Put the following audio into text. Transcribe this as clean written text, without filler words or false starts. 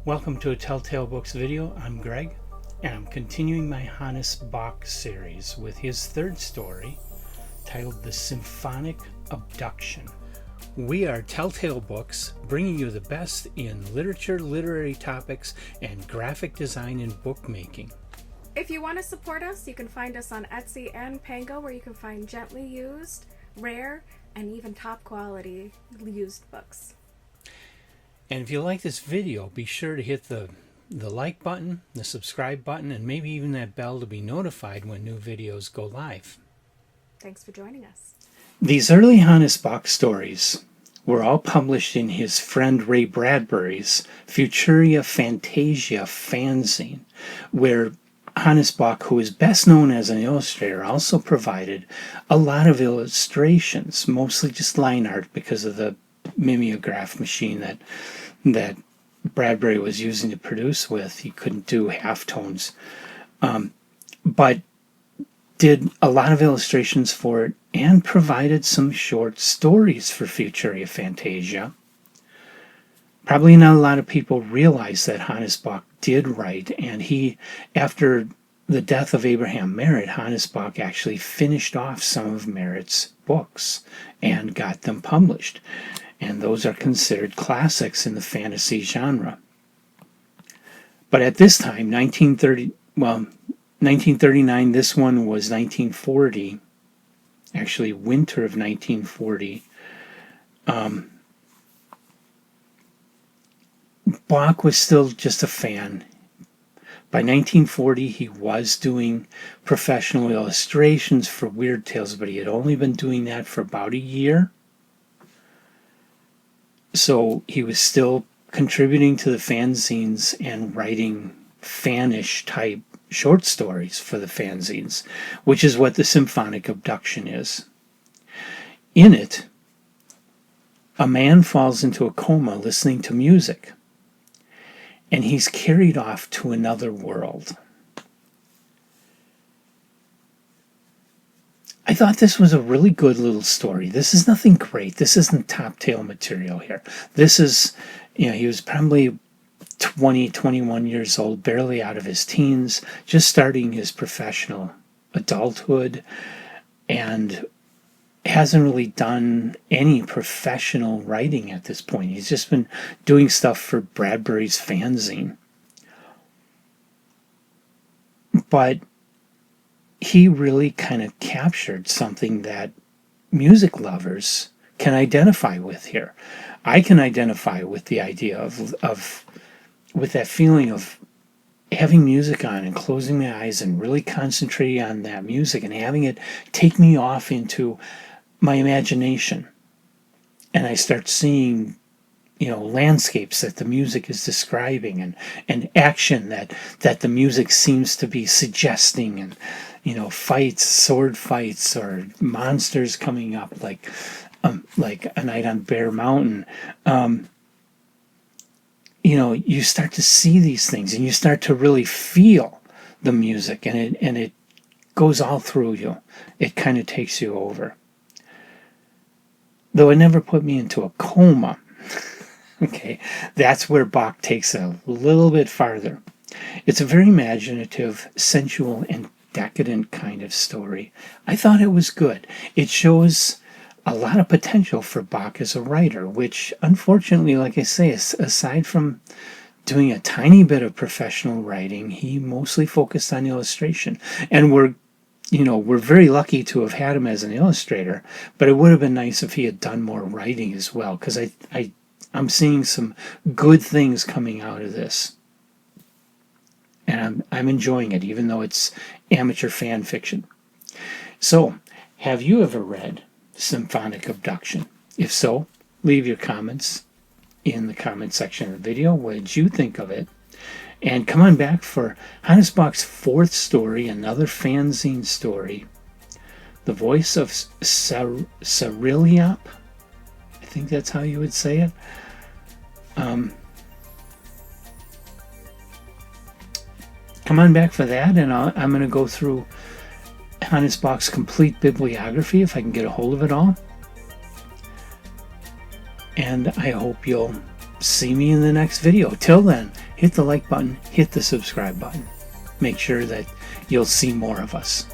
Welcome to a Telltale Books video. I'm Greg, and I'm continuing my Hannes Bach series with his third story titled The Symphonic Abduction. We are Telltale Books, bringing you the best in literature, literary topics, and graphic design and bookmaking. If you want to support us, you can find us on Etsy and Pango, where you can find gently used, rare, and even top quality used books. And if you like this video, be sure to hit the like button, the subscribe button, and maybe even that bell to be notified when new videos go live. Thanks for joining us. These early Hannes Bach stories were all published in his friend Ray Bradbury's Futuria Fantasia fanzine, where Hannes Bach, who is best known as an illustrator, also provided a lot of illustrations, mostly just line art because of the mimeograph machine that Bradbury was using to produce with. He couldn't do halftones, but did a lot of illustrations for it and provided some short stories for Futuria Fantasia. Probably not a lot of people realize that Hannes Bach did write, and he, after the death of Abraham Merritt, Hannes Bach actually finished off some of Merritt's books and got them published. And those are considered classics in the fantasy genre. But at this time, 1939, this one was 1940, actually winter of 1940, Bach was still just a fan. By 1940, he was doing professional illustrations for Weird Tales, but he had only been doing that for about a year. So he was still contributing to the fanzines and writing fanish type short stories for the fanzines, which is what the Symphonic Abduction is. In it, a man falls into a coma listening to music, and he's carried off to another world. I thought this was a really good little story. This is nothing great. This isn't top tail material here. This is, he was probably 20, 21 years old, barely out of his teens, just starting his professional adulthood, and hasn't really done any professional writing at this point. He's just been doing stuff for Bradbury's fanzine. But he really kind of captured something that music lovers can identify with here. I can identify with the idea of with that feeling of having music on and closing my eyes and really concentrating on that music and having it take me off into my imagination. And I start seeing, landscapes that the music is describing and action that the music seems to be suggesting, and fights, sword fights, or monsters coming up like A Night on Bear Mountain. You start to see these things, and you start to really feel the music, and it goes all through you. It kind of takes you over. Though it never put me into a coma. Okay, that's where Bach takes a little bit farther. It's a very imaginative, sensual, and decadent kind of story. I thought it was good. It shows a lot of potential for Bach as a writer, which unfortunately, like I say, aside from doing a tiny bit of professional writing, he mostly focused on illustration. And we're very lucky to have had him as an illustrator, but it would have been nice if he had done more writing as well, because I'm seeing some good things coming out of this. And I'm enjoying it, even though it's amateur fan fiction. So, have you ever read Symphonic Abduction? If so, leave your comments in the comment section of the video. What did you think of it? And come on back for Hannes Bach's fourth story, another fanzine story, The Voice of Cyrilliop. I think that's how you would say it. Come on back for that, and I'm going to go through Hannes Bach's complete bibliography if I can get a hold of it all. And I hope you'll see me in the next video. Till then, hit the like button, hit the subscribe button. Make sure that you'll see more of us.